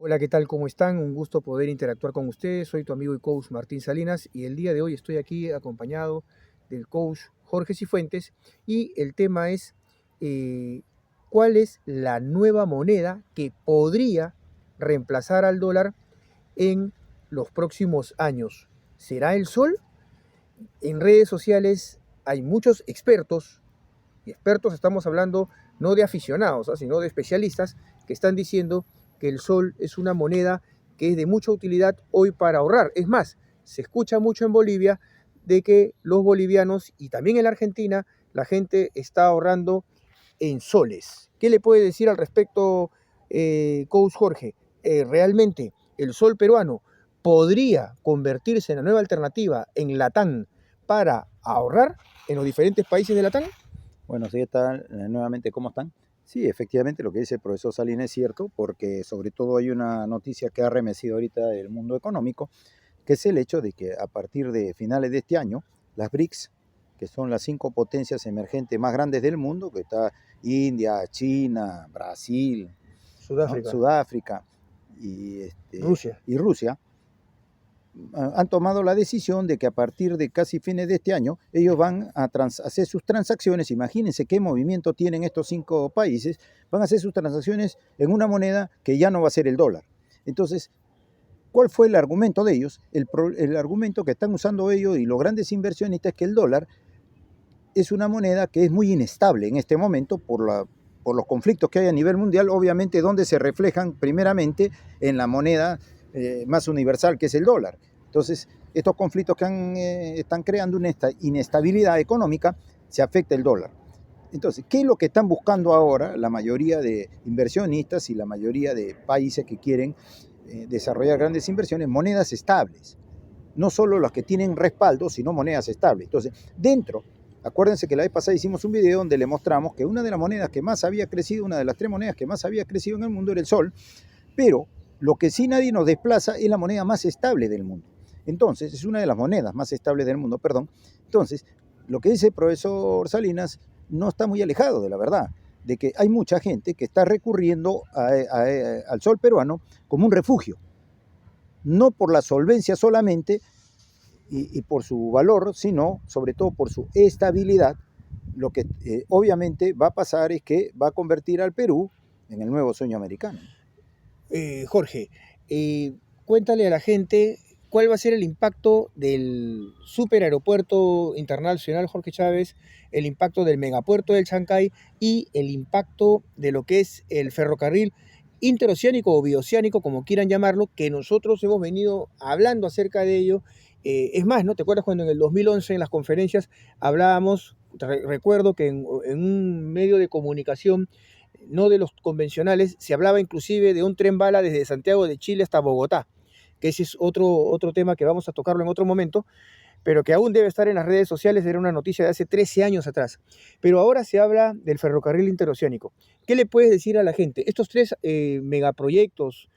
Hola, ¿qué tal? ¿Cómo están? Un gusto poder interactuar con ustedes. Soy tu amigo y coach Martín Salinas y el día de hoy estoy aquí acompañado del coach Jorge Cifuentes y el tema es eh, ¿cuál es la nueva moneda que podría reemplazar al dólar en los próximos años? ¿Será el sol? En redes sociales hay muchos expertos, y expertos estamos hablando no de aficionados, sino de especialistas que están diciendo que el sol es una moneda que es de mucha utilidad hoy para ahorrar. Es más, se escucha mucho en Bolivia de que los bolivianos y también en la Argentina la gente está ahorrando en soles. ¿Qué le puede decir al respecto, coach Jorge? ¿Realmente el sol peruano podría convertirse en la nueva alternativa en Latam para ahorrar en los diferentes países de Latam? Bueno, sí, está nuevamente, ¿cómo están? Sí, efectivamente, lo que dice el profesor Salín es cierto, porque sobre todo hay una noticia que ha remecido ahorita el mundo económico, que es el hecho de que a partir de finales de este año, las BRICS, que son las 5 potencias emergentes más grandes del mundo, que está India, China, Brasil, ¿no? Sudáfrica, Sudáfrica Rusia. y Rusia, han tomado la decisión de que a partir de casi fines de este año ellos van a hacer sus transacciones. Imagínense qué movimiento tienen estos 5 países. Van a hacer sus transacciones en una moneda que ya no va a ser el dólar. Entonces, ¿cuál fue el argumento de ellos? El argumento que están usando ellos y los grandes inversionistas es que el dólar es una moneda que es muy inestable en este momento por los conflictos que hay a nivel mundial, obviamente donde se reflejan primeramente en la moneda más universal que es el dólar. Entonces, estos conflictos que están creando una inestabilidad económica, se afecta el dólar. Entonces, ¿qué es lo que están buscando ahora la mayoría de inversionistas y la mayoría de países que quieren desarrollar grandes inversiones? Monedas estables. No solo las que tienen respaldo, sino monedas estables. Entonces, acuérdense que la vez pasada hicimos un video donde le mostramos que una de las monedas que más había crecido, una de las 3 monedas que más había crecido en el mundo era el sol, pero lo que sí nadie nos desplaza es la moneda más estable del mundo. Entonces, es una de las monedas más estables del mundo, perdón. Entonces, lo que dice el profesor Salinas no está muy alejado de la verdad, de que hay mucha gente que está recurriendo al sol peruano como un refugio, no por la solvencia solamente y por su valor, sino sobre todo por su estabilidad. Lo que obviamente va a pasar es que va a convertir al Perú en el nuevo sueño americano. Jorge, cuéntale a la gente cuál va a ser el impacto del superaeropuerto internacional Jorge Chávez, el impacto del megapuerto del Chancay y el impacto de lo que es el ferrocarril interoceánico o bioceánico, como quieran llamarlo, que nosotros hemos venido hablando acerca de ello. Es más, ¿no? ¿Te acuerdas cuando en el 2011 en las conferencias hablábamos? Recuerdo que en un medio de comunicación no de los convencionales, se hablaba inclusive de un tren bala desde Santiago de Chile hasta Bogotá, que ese es otro tema que vamos a tocarlo en otro momento, pero que aún debe estar en las redes sociales, era una noticia de hace 13 años atrás. Pero ahora se habla del ferrocarril interoceánico. ¿Qué le puedes decir a la gente? Estos tres megaproyectos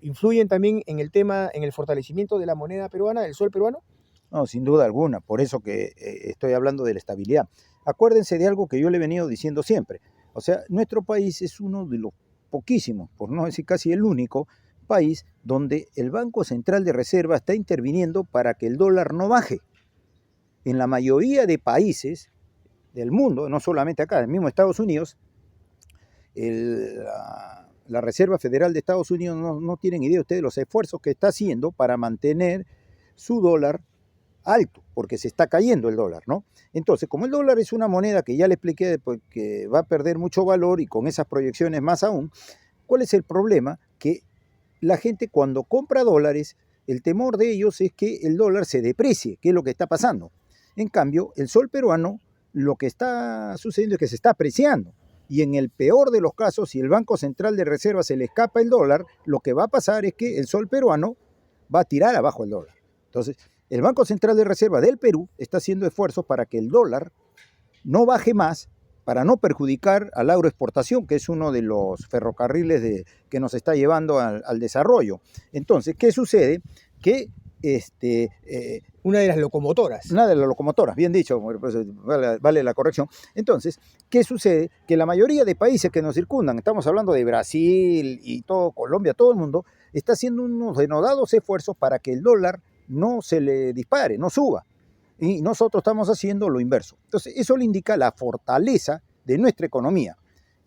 influyen también en el tema, en el fortalecimiento de la moneda peruana, del sol peruano. No, sin duda alguna, por eso que estoy hablando de la estabilidad. Acuérdense de algo que yo le he venido diciendo siempre. O sea, nuestro país es uno de los poquísimos, por no decir casi el único, país donde el Banco Central de Reserva está interviniendo para que el dólar no baje. En la mayoría de países del mundo, no solamente acá, en el mismo Estados Unidos, la Reserva Federal de Estados Unidos no tienen idea ustedes de los esfuerzos que está haciendo para mantener su dólar alto, porque se está cayendo el dólar, ¿no? Entonces, como el dólar es una moneda que ya le expliqué que va a perder mucho valor y con esas proyecciones más aún, ¿cuál es el problema? Que la gente cuando compra dólares, el temor de ellos es que el dólar se deprecie, que es lo que está pasando. En cambio, el sol peruano, lo que está sucediendo es que se está apreciando. Y en el peor de los casos, si el Banco Central de Reserva se le escapa el dólar, lo que va a pasar es que el sol peruano va a tirar abajo el dólar. Entonces, el Banco Central de Reserva del Perú está haciendo esfuerzos para que el dólar no baje más, para no perjudicar a la agroexportación, que es uno de los ferrocarriles que nos está llevando al desarrollo. Entonces, ¿qué sucede? Que Una de las locomotoras. Una de las locomotoras, bien dicho, pues, vale la corrección. Entonces, ¿qué sucede? Que la mayoría de países que nos circundan, estamos hablando de Brasil y todo, Colombia, todo el mundo, está haciendo unos denodados esfuerzos para que el dólar no se le dispare, no suba. Y nosotros estamos haciendo lo inverso. Entonces, eso le indica la fortaleza de nuestra economía.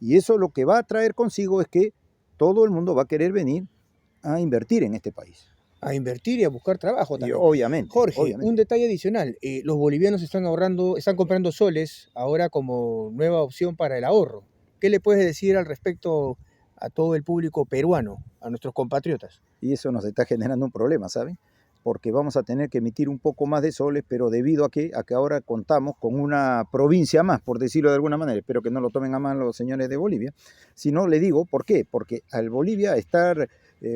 Y eso lo que va a traer consigo es que todo el mundo va a querer venir a invertir en este país. A invertir y a buscar trabajo Y también. obviamente. Jorge, obviamente. un detalle adicional. Los bolivianos están ahorrando, están comprando soles ahora como nueva opción para el ahorro. ¿Qué le puedes decir al respecto a todo el público peruano, a nuestros compatriotas? Y eso nos está generando un problema, ¿saben? Porque vamos a tener que emitir un poco más de soles, pero debido a que ahora contamos con una provincia más, por decirlo de alguna manera, espero que no lo tomen a mal los señores de Bolivia, sino le digo, ¿por qué? Porque al Bolivia estar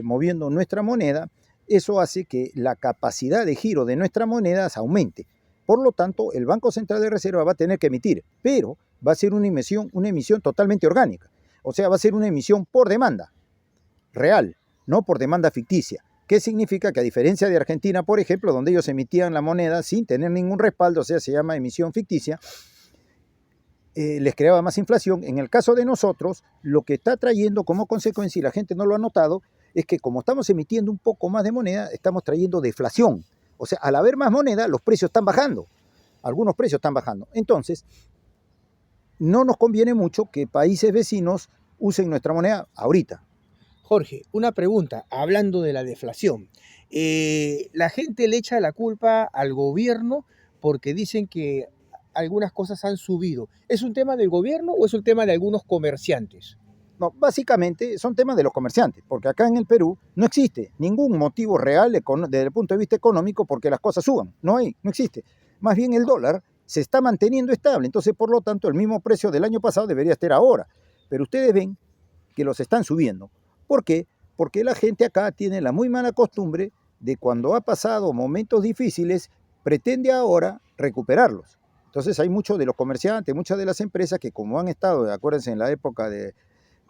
moviendo nuestra moneda, eso hace que la capacidad de giro de nuestras monedas aumente. Por lo tanto, el Banco Central de Reserva va a tener que emitir, pero va a ser una emisión totalmente orgánica. O sea, va a ser una emisión por demanda real, no por demanda ficticia. ¿Qué significa? Que a diferencia de Argentina, por ejemplo, donde ellos emitían la moneda sin tener ningún respaldo, o sea, se llama emisión ficticia, les creaba más inflación. En el caso de nosotros, lo que está trayendo como consecuencia, y la gente no lo ha notado, es que como estamos emitiendo un poco más de moneda, estamos trayendo deflación. O sea, al haber más moneda, los precios están bajando. Algunos precios están bajando. Entonces, no nos conviene mucho que países vecinos usen nuestra moneda ahorita. Jorge, una pregunta, hablando de la deflación. La gente le echa la culpa al gobierno porque dicen que algunas cosas han subido. ¿Es un tema del gobierno o es un tema de algunos comerciantes? No, básicamente son temas de los comerciantes, porque acá en el Perú no existe ningún motivo real desde el punto de vista económico porque las cosas suban. No existe. Más bien el dólar se está manteniendo estable, entonces por lo tanto el mismo precio del año pasado debería estar ahora. Pero ustedes ven que los están subiendo. ¿Por qué? Porque la gente acá tiene la muy mala costumbre de cuando ha pasado momentos difíciles, pretende ahora recuperarlos. Entonces hay muchos de los comerciantes, muchas de las empresas que como han estado, acuérdense, en la época de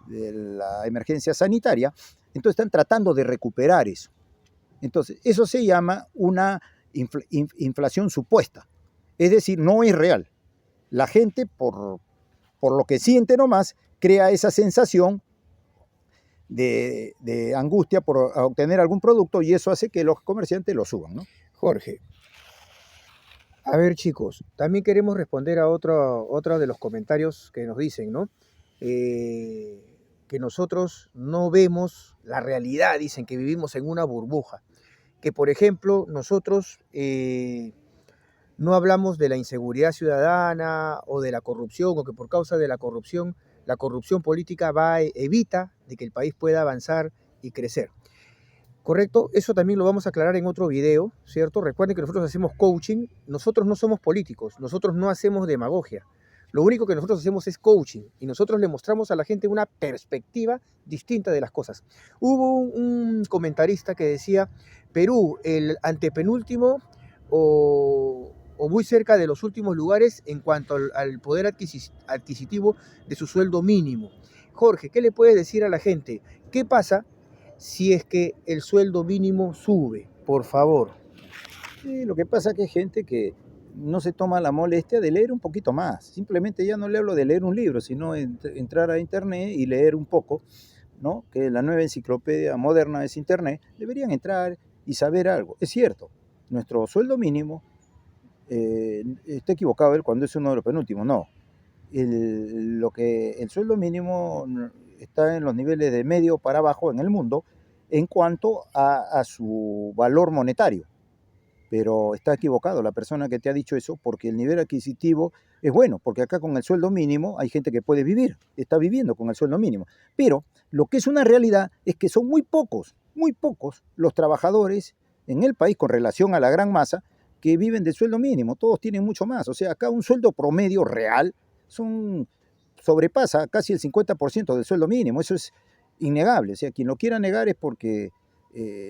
la emergencia sanitaria, entonces están tratando de recuperar eso. Entonces, eso se llama una inflación supuesta, es decir, no es real. La gente, por lo que siente nomás, crea esa sensación de angustia por obtener algún producto y eso hace que los comerciantes lo suban, ¿no? Jorge, a ver chicos, también queremos responder a otro de los comentarios que nos dicen, ¿no? Que nosotros no vemos la realidad, dicen que vivimos en una burbuja, que por ejemplo nosotros no hablamos de la inseguridad ciudadana o de la corrupción, o que por causa de la corrupción política evita de que el país pueda avanzar y crecer. ¿Correcto? Eso también lo vamos a aclarar en otro video, ¿cierto? Recuerden que nosotros hacemos coaching, nosotros no somos políticos, nosotros no hacemos demagogia. Lo único que nosotros hacemos es coaching y nosotros le mostramos a la gente una perspectiva distinta de las cosas. Hubo un comentarista que decía, Perú, el antepenúltimo o muy cerca de los últimos lugares en cuanto al poder adquisitivo de su sueldo mínimo. Jorge, ¿qué le puedes decir a la gente? ¿Qué pasa si es que el sueldo mínimo sube? Por favor. Sí, lo que pasa es que hay gente que no se toma la molestia de leer un poquito más. Simplemente ya no le hablo de leer un libro, sino entrar a internet y leer un poco, ¿no? Que la nueva enciclopedia moderna es internet. Deberían entrar y saber algo. Es cierto, nuestro sueldo mínimo está equivocado él cuando es uno de los penúltimos. No. El sueldo mínimo está en los niveles de medio para abajo en el mundo en cuanto a su valor monetario. Pero está equivocado la persona que te ha dicho eso porque el nivel adquisitivo es bueno, porque acá con el sueldo mínimo hay gente que puede vivir, está viviendo con el sueldo mínimo. Pero lo que es una realidad es que son muy pocos los trabajadores en el país con relación a la gran masa que viven del sueldo mínimo, todos tienen mucho más. O sea, acá un sueldo promedio real sobrepasa casi el 50% del sueldo mínimo, eso es innegable. O sea, quien lo quiera negar es porque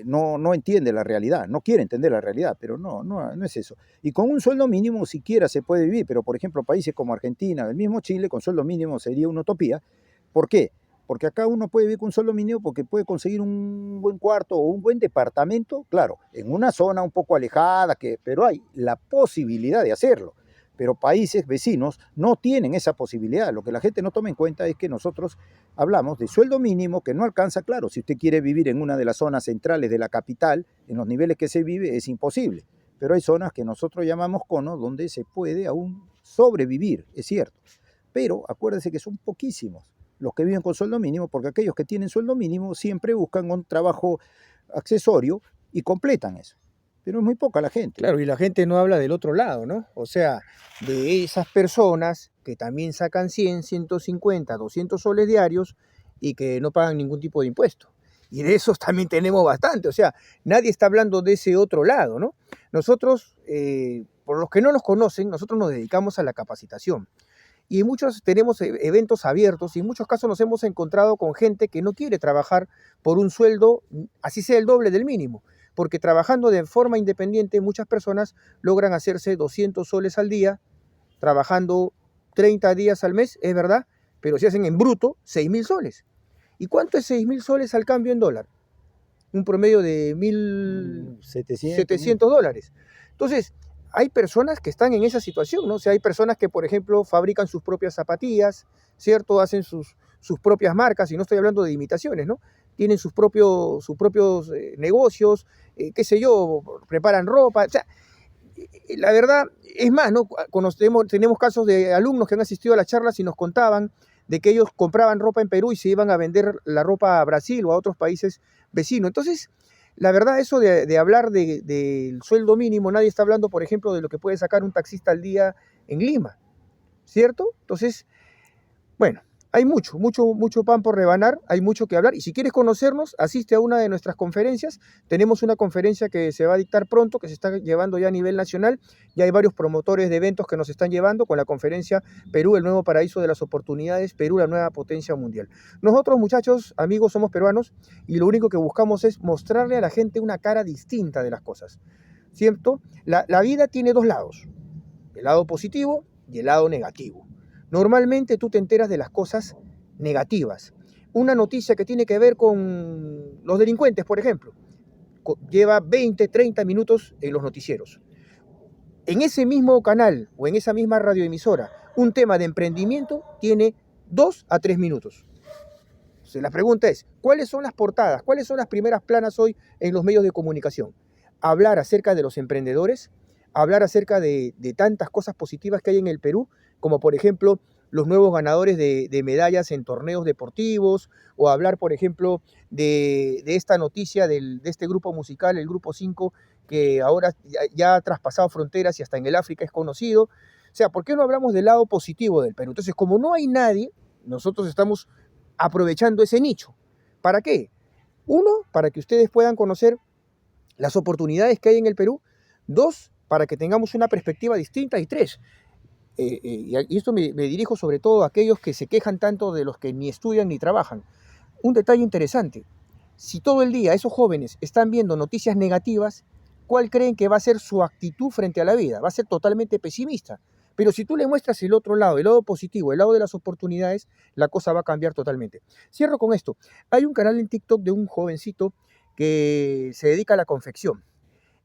no entiende la realidad, no quiere entender la realidad, pero no es eso. Y con un sueldo mínimo siquiera se puede vivir, pero por ejemplo países como Argentina, el mismo Chile, con sueldo mínimo sería una utopía. ¿Por qué? porque acá uno puede vivir con un sueldo mínimo porque puede conseguir un buen cuarto o un buen departamento, claro, en una zona un poco alejada, pero hay la posibilidad de hacerlo. Pero países vecinos no tienen esa posibilidad. Lo que la gente no toma en cuenta es que nosotros hablamos de sueldo mínimo que no alcanza, claro, si usted quiere vivir en una de las zonas centrales de la capital, en los niveles que se vive, es imposible. Pero hay zonas que nosotros llamamos conos donde se puede aún sobrevivir, es cierto. Pero acuérdense que son poquísimos los que viven con sueldo mínimo, porque aquellos que tienen sueldo mínimo siempre buscan un trabajo accesorio y completan eso. Pero es muy poca la gente. Claro, y la gente no habla del otro lado, ¿no? O sea, de esas personas que también sacan 100, 150, 200 soles diarios y que no pagan ningún tipo de impuesto. Y de esos también tenemos bastante, o sea, nadie está hablando de ese otro lado, ¿no? Nosotros, por los que no nos conocen, nosotros nos dedicamos a la capacitación. Y muchos tenemos eventos abiertos y en muchos casos nos hemos encontrado con gente que no quiere trabajar por un sueldo, así sea el doble del mínimo, porque trabajando de forma independiente muchas personas logran hacerse 200 soles al día, trabajando 30 días al mes, es verdad, pero si hacen en bruto 6.000 soles. ¿Y cuánto es 6.000 soles al cambio en dólar? Un promedio de 1.700 dólares. Entonces, hay personas que están en esa situación, ¿no? O sea, hay personas que, por ejemplo, fabrican sus propias zapatillas, ¿cierto? Hacen sus propias marcas, y no estoy hablando de imitaciones, ¿no? Tienen sus propios negocios, qué sé yo, preparan ropa, o sea, la verdad, es más, ¿no? Tenemos casos de alumnos que han asistido a las charlas y nos contaban de que ellos compraban ropa en Perú y se iban a vender la ropa a Brasil o a otros países vecinos. Entonces, la verdad, eso de hablar del sueldo mínimo, nadie está hablando, por ejemplo, de lo que puede sacar un taxista al día en Lima, ¿cierto? Entonces, bueno, hay mucho pan por rebanar, hay mucho que hablar, y si quieres conocernos, asiste a una de nuestras conferencias. Tenemos una conferencia que se va a dictar pronto, que se está llevando ya a nivel nacional. Ya hay varios promotores de eventos que nos están llevando con la conferencia Perú, el nuevo paraíso de las oportunidades, Perú, la nueva potencia mundial. Nosotros, muchachos, amigos, somos peruanos, y lo único que buscamos es mostrarle a la gente una cara distinta de las cosas, ¿cierto? La vida tiene dos lados, el lado positivo y el lado negativo. Normalmente tú te enteras de las cosas negativas. Una noticia que tiene que ver con los delincuentes, por ejemplo, lleva 20, 30 minutos en los noticieros. En ese mismo canal o en esa misma radioemisora, un tema de emprendimiento tiene 2 a 3 minutos. Entonces, la pregunta es, ¿cuáles son las portadas? ¿Cuáles son las primeras planas hoy en los medios de comunicación? Hablar acerca de los emprendedores, hablar acerca de tantas cosas positivas que hay en el Perú, como por ejemplo los nuevos ganadores de medallas en torneos deportivos, o hablar, por ejemplo, de esta noticia de este grupo musical, el Grupo 5, que ahora ya ha traspasado fronteras y hasta en el África es conocido. O sea, ¿por qué no hablamos del lado positivo del Perú? Entonces, como no hay nadie, nosotros estamos aprovechando ese nicho. ¿Para qué? Uno, para que ustedes puedan conocer las oportunidades que hay en el Perú. Dos, para que tengamos una perspectiva distinta. Y tres, y esto me dirijo sobre todo a aquellos que se quejan tanto de los que ni estudian ni trabajan. Un detalle interesante, si todo el día esos jóvenes están viendo noticias negativas, ¿cuál creen que va a ser su actitud frente a la vida? Va a ser totalmente pesimista. Pero si tú le muestras el otro lado, el lado positivo, el lado de las oportunidades, la cosa va a cambiar totalmente. Cierro con esto. Hay un canal en TikTok de un jovencito que se dedica a la confección.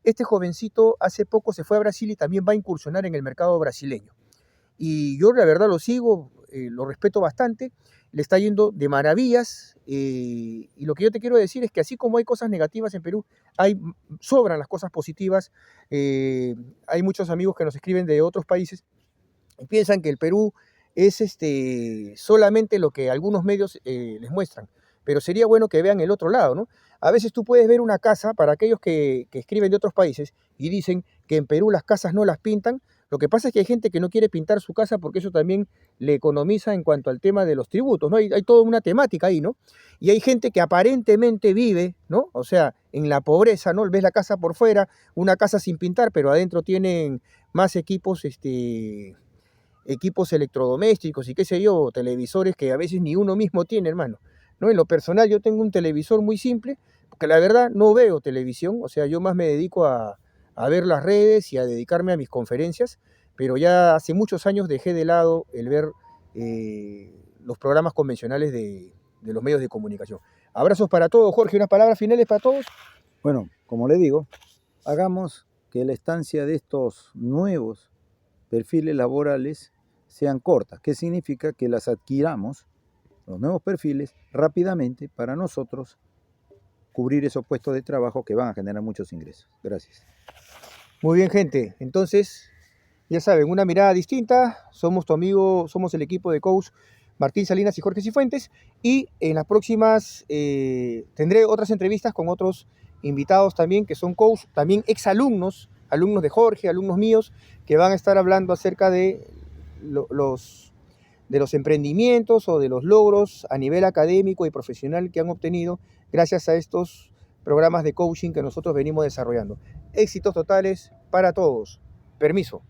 Este jovencito hace poco se fue a Brasil y también va a incursionar en el mercado brasileño. Y yo la verdad lo sigo, lo respeto bastante, le está yendo de maravillas, y lo que yo te quiero decir es que así como hay cosas negativas en Perú, sobran las cosas positivas. Hay muchos amigos que nos escriben de otros países y piensan que el Perú es solamente lo que algunos medios les muestran, pero sería bueno que vean el otro lado, ¿no? A veces tú puedes ver una casa, para aquellos que escriben de otros países y dicen que en Perú las casas no las pintan. Lo que pasa es que hay gente que no quiere pintar su casa porque eso también le economiza en cuanto al tema de los tributos, ¿no? Hay toda una temática ahí, ¿no? Y hay gente que aparentemente vive, ¿no? O sea, en la pobreza, ¿no? Ves la casa por fuera, una casa sin pintar, pero adentro tienen más equipos, equipos electrodomésticos y qué sé yo, televisores que a veces ni uno mismo tiene, hermano, ¿no? En lo personal yo tengo un televisor muy simple, porque la verdad no veo televisión, o sea, yo más me dedico a ver las redes y a dedicarme a mis conferencias, pero ya hace muchos años dejé de lado el ver los programas convencionales de los medios de comunicación. Abrazos para todos. Jorge, unas palabras finales para todos. Bueno, como le digo, hagamos que la estancia de estos nuevos perfiles laborales sean cortas. ¿Qué significa? Que las adquiramos, los nuevos perfiles, rápidamente para nosotros cubrir esos puestos de trabajo que van a generar muchos ingresos. Gracias. Muy bien, gente. Entonces, ya saben, una mirada distinta. Somos tu amigo, somos el equipo de coach Martín Salinas y Jorge Cifuentes. Y en las próximas tendré otras entrevistas con otros invitados también, que son coach, también exalumnos, alumnos de Jorge, alumnos míos, que van a estar hablando acerca de los emprendimientos o de los logros a nivel académico y profesional que han obtenido gracias a estos programas de coaching que nosotros venimos desarrollando. Éxitos totales para todos. Permiso.